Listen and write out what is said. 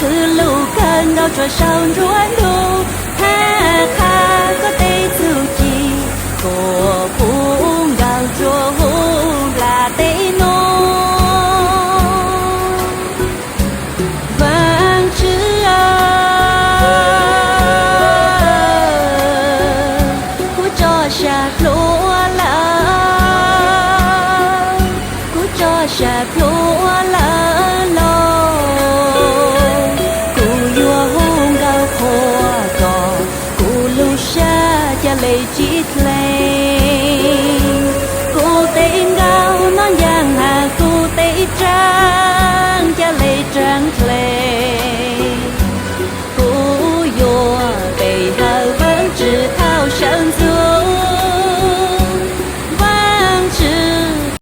cứ lù cơn đâu cho sau ruộng đủ ha ha có tê dù chi của phung gạo chua hung là tê nô vang chữ cú cho sạc lúa là cú cho sạc lúa